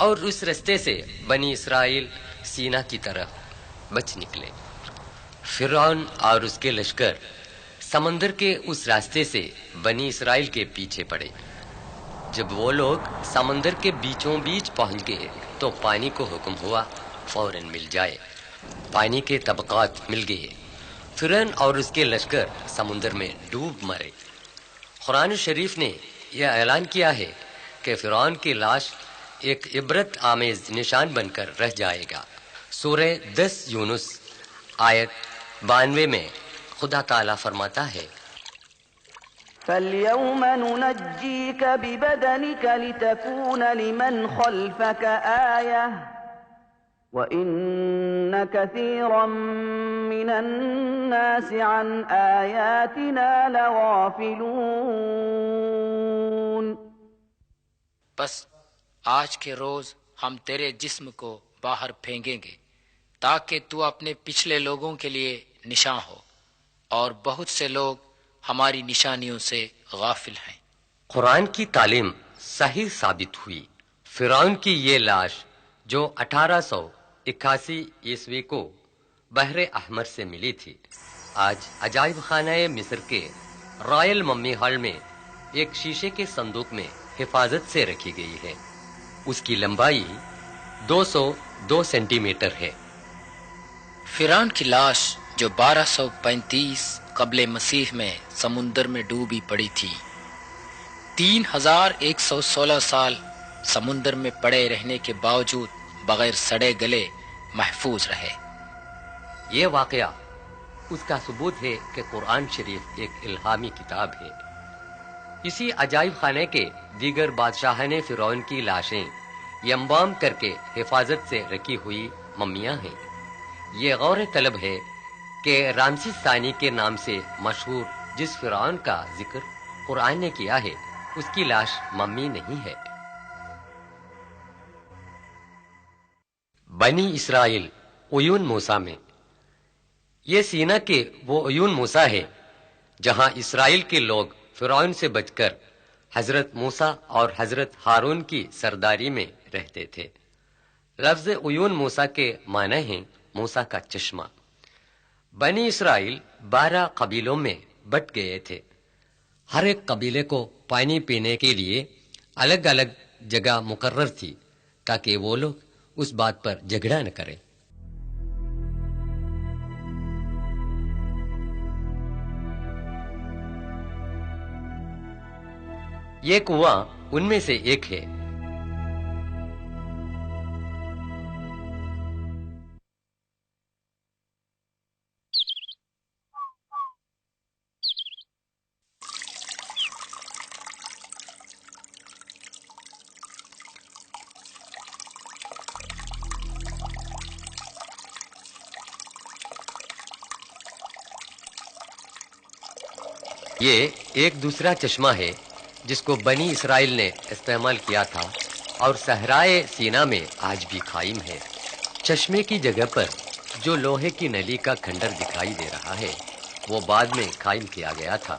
اور اس راستے سے بنی اسرائیل سینا کی طرف بچ نکلے۔ فرعون اور اس کے لشکر سمندر کے اس راستے سے بنی اسرائیل کے پیچھے پڑے۔ جب وہ لوگ سمندر کے بیچوں بیچ پہنچ گئے تو پانی کو حکم ہوا فوراً مل جائے۔ پانی کے طبقات مل گئے۔ فرعون اور اس کے لشکر سمندر میں ڈوب مرے۔ قرآن شریف نے یہ اعلان کیا ہے کہ فرعون کی لاش ایک عبرت آمیز نشان بن کر رہ جائے گا۔ سورہ 10 یونس آیت 92 میں خدا تعالیٰ فرماتا ہے، فَالْيَوْمَ نُنَجِّيكَ بِبَدَنِكَ لِتَكُونَ لِمَنْ خَلْفَكَ آيَةً وَإِنَّ كَثِيرًا مِّنَ النَّاسِ عَنْ آيَاتِنَا لَغَافِلُونَ۔ بس آج کے روز ہم تیرے جسم کو باہر پھینکیں گے تاکہ تو اپنے پچھلے لوگوں کے لیے نشان ہو، اور بہت سے لوگ ہماری نشانیوں سے غافل ہیں۔ قرآن کی تعلیم صحیح ثابت ہوئی۔ فرعون کی یہ لاش جو 1881 عیسوی کو بحر احمر سے ملی تھی، آج عجائب خانہ مصر کے رائل ممی ہال میں ایک شیشے کے صندوق میں حفاظت سے رکھی گئی ہے۔ اس کی لمبائی 202 سینٹی میٹر ہے۔ فرعون کی لاش جو 1235 قبل مسیح میں سمندر میں ڈوبی پڑی تھی، 3116 سال سمندر میں پڑے رہنے کے باوجود بغیر سڑے گلے محفوظ رہے۔ یہ واقعہ اس کا ثبوت ہے کہ قرآن شریف ایک الہامی کتاب ہے۔ اسی عجائب خانے کے دیگر بادشاہان فرعون کی لاشیں ینبام کر کے حفاظت سے رکھی ہوئی ممیاں ہیں۔ یہ غور طلب ہے کہ رامسیس ثانی کے نام سے مشہور جس فرعون کا ذکر قرآن نے کیا ہے، اس کی لاش ممی نہیں ہے۔ بنی اسرائیل عیون موسیٰ میں، یہ سینا کے وہ عیون موسیٰ ہے جہاں اسرائیل کے لوگ فرعون سے بچ کر حضرت موسیٰ اور حضرت ہارون کی سرداری میں رہتے تھے۔ لفظ عیون موسیٰ کے معنی ہیں موسیٰ کا چشمہ۔ بنی اسرائیل 12 قبیلوں میں بٹ گئے تھے۔ ہر ایک قبیلے کو پانی پینے کے لیے الگ الگ جگہ مقرر تھی تاکہ وہ لوگ اس بات پر جھگڑا نہ کریں۔ یہ کنواں ان میں سے ایک ہے۔ یہ ایک دوسرا چشمہ ہے جس کو بنی اسرائیل نے استعمال کیا تھا اور صحرائے سینا میں آج بھی قائم ہے۔ چشمے کی جگہ پر جو لوہے کی نلی کا کھنڈر دکھائی دے رہا ہے وہ بعد میں قائم کیا گیا تھا۔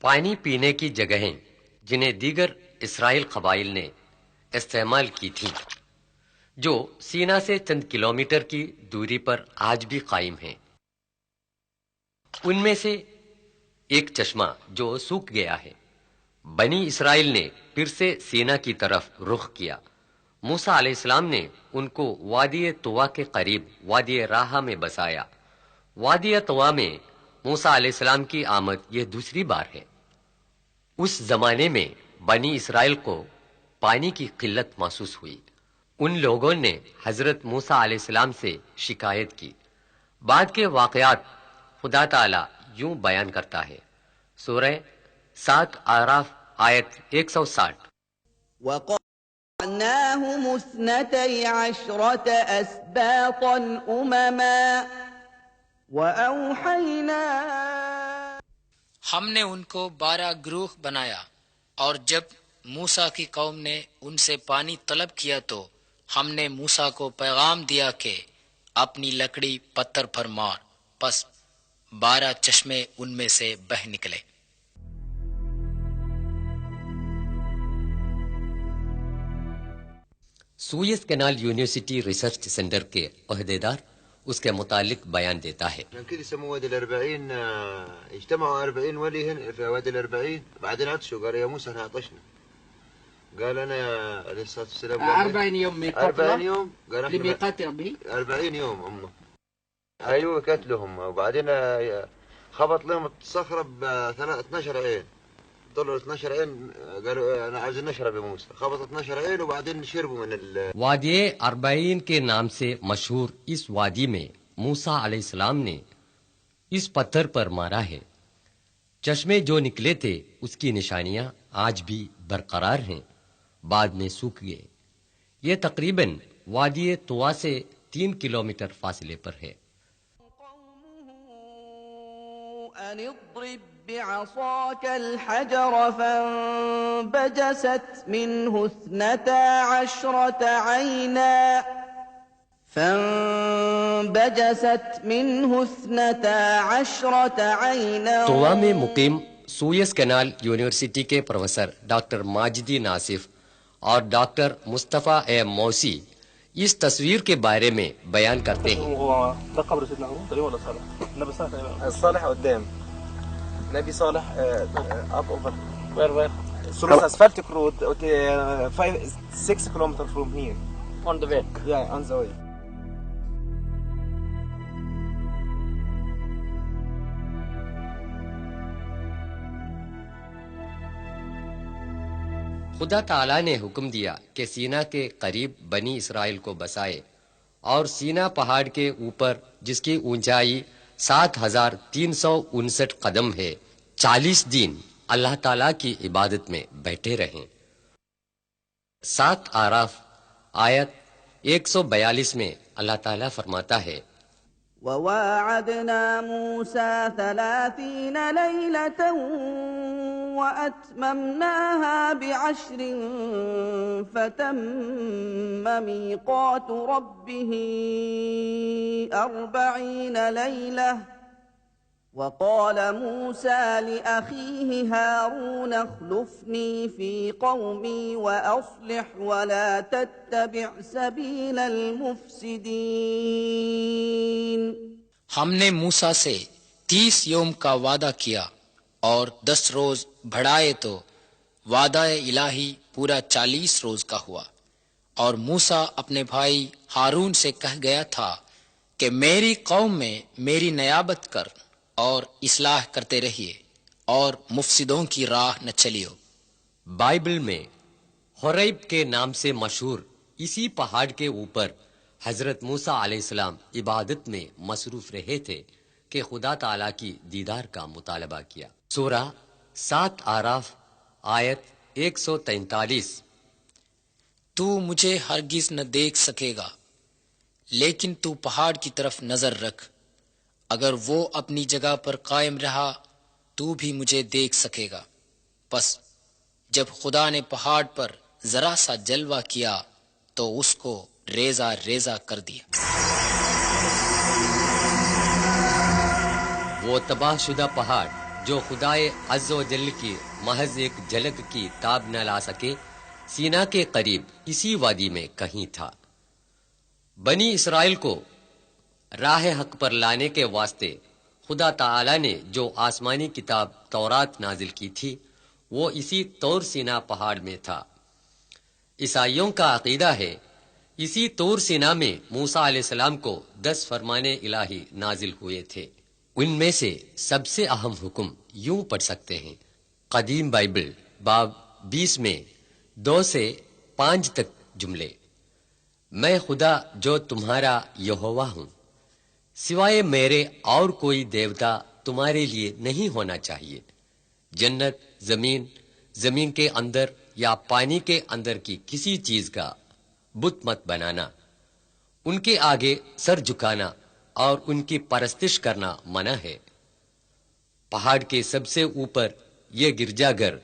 پانی پینے کی جگہیں جنہیں دیگر اسرائیل قبائل نے استعمال کی تھیں، جو سینا سے چند کلومیٹر کی دوری پر آج بھی قائم ہیں، ان میں سے ایک چشمہ جو سوکھ گیا ہے۔ بنی اسرائیل نے پھر سے سینا کی طرف رخ کیا۔ موسیٰ علیہ السلام نے ان کو وادی طوا کے قریب وادی راہا میں بسایا۔ وادی طوا میں موسیٰ علیہ السلام کی آمد یہ دوسری بار ہے۔ اس زمانے میں بنی اسرائیل کو پانی کی قلت محسوس ہوئی۔ ان لوگوں نے حضرت موسیٰ علیہ السلام سے شکایت کی۔ بعد کے واقعات خدا تعالی یوں بیان کرتا ہے۔ سورہ 7 اعراف آیت 160۔ وَقَطَعْنَاهُمُ 12 أَسْبَاطًا أُمَمًا وَأَوْحَيْنَا، ہم نے ان کو 12 گروہ بنایا، اور جب موسیٰ کی قوم نے ان سے پانی طلب کیا تو ہم نے موسیٰ کو پیغام دیا کہ اپنی لکڑی پتھر پر مار، پس 12 چشمے ان میں سے بہہ نکلے۔ Swiss canal university research centre کے عہدیدار اس کے متعلق بیان دیتا ہے۔ كده يسموه وادي الأربعين. اجتمعوا 40 ولي هنا في وادي الأربعين، بعدين عطشوا قال يا موسى احنا عطشنا. قال أنا عليه الصلاة والسلام 40 يوم ميقات 40 يوم قال احنا لميقات ربي 40 يوم هم. أيوة كانت لهم، وبعدين خبط لهم الصخرة ب 12 عين، طلعوا 12 عين قالوا أنا عايزين نشرب يا موسى، خبط 12 عين وبعدين شربوا من وادی اربعین کے نام سے مشہور اس وادی میں موسیٰ علیہ السلام نے اس پتھر پر مارا ہے۔ چشمے جو نکلے تھے اس کی نشانیاں آج بھی برقرار ہیں، بعد میں سوکھ گئے۔ یہ تقریباً وادی طوا سے 3 کلومیٹر فاصلے پر ہے۔ أن اضرب بعصاك الحجر فانبجست منه 12 عينا طوا میں مقیم سوئس کینال یونیورسٹی کے پروفیسر ڈاکٹر ماجدی ناصف اور ڈاکٹر مصطفیٰ موسی اس تصویر کے بارے میں بیان کرتے ہیں۔ ده قبر سيدنا هارون ولا صالح؟ نبي صالح. صالح قدام. نبي صالح up over. Where? Through asphaltic road, 6 kilometers from here. on the way. Yeah, on the way. خدا تعالی نے حکم دیا کہ سینا کے قریب بنی اسرائیل کو بسائے، اور سینا پہاڑ کے اوپر جس کی اونچائی 7359 قدم ہے 40 دن اللہ تعالی کی عبادت میں بیٹھے رہیں۔ 7 اعراف آیت 142 میں اللہ تعالی فرماتا ہے، وواعدنا موسى 30 ليلة وأتممناها ب10 فتم ميقات ربه 40 ليلة وقال موسى لأخيه هارون اخلفني في قومي وأصلح ولا تتبع سبيل المفسدين۔ ہم نے موسیٰ سے 30 یوم کا وعدہ کیا اور 10 روز بڑھائے تو وعدہ الہی پورا 40 روز کا ہوا، اور موسیٰ اپنے بھائی ہارون سے کہہ گیا تھا کہ میری قوم میں میری نیابت کر اور اصلاح کرتے رہیے اور مفسدوں کی راہ نہ چلیو۔ بائبل میں حریب کے نام سے مشہور اسی پہاڑ کے اوپر حضرت موسیٰ علیہ السلام عبادت میں مصروف رہے تھے کہ خدا تعالیٰ کی دیدار کا مطالبہ کیا۔ سورہ 7 آراف آیت 143۔ تو مجھے ہرگز نہ دیکھ سکے گا، لیکن تو پہاڑ کی طرف نظر رکھ، اگر وہ اپنی جگہ پر قائم رہا تو بھی مجھے دیکھ سکے گا۔ پس جب خدا نے پہاڑ پر ذرا سا جلوہ کیا تو اس کو ریزہ ریزہ کر دیا۔ وہ تباہ شدہ پہاڑ جو خدائے عز و جل کی محض ایک جھلک کی تاب نہ لا سکے، سینا کے قریب اسی وادی میں کہیں تھا۔ بنی اسرائیل کو راہ حق پر لانے کے واسطے خدا تعالی نے جو آسمانی کتاب تورات نازل کی تھی وہ اسی طور سینا پہاڑ میں تھا۔ عیسائیوں کا عقیدہ ہے اسی طور سینا میں موسیٰ علیہ السلام کو 10 فرمان الہی نازل ہوئے تھے۔ ان میں سے سب سے اہم حکم یوں پڑھ سکتے ہیں۔ قدیم بائبل باب 20 میں 2 سے 5 تک جملے: میں خدا جو تمہارا یہوہ ہوں، سوائے میرے اور کوئی دیوتا تمہارے لیے نہیں ہونا چاہیے۔ جنت، زمین، زمین کے اندر یا پانی کے اندر کی کسی چیز کا بت مت بنانا، ان کے آگے سر جھکانا اور ان کی پرستش کرنا منع ہے۔ پہاڑ کے سب سے اوپر یہ گرجا گھر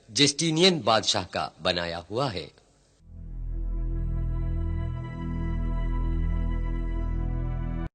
جسٹینین بادشاہ کا بنایا ہوا ہے۔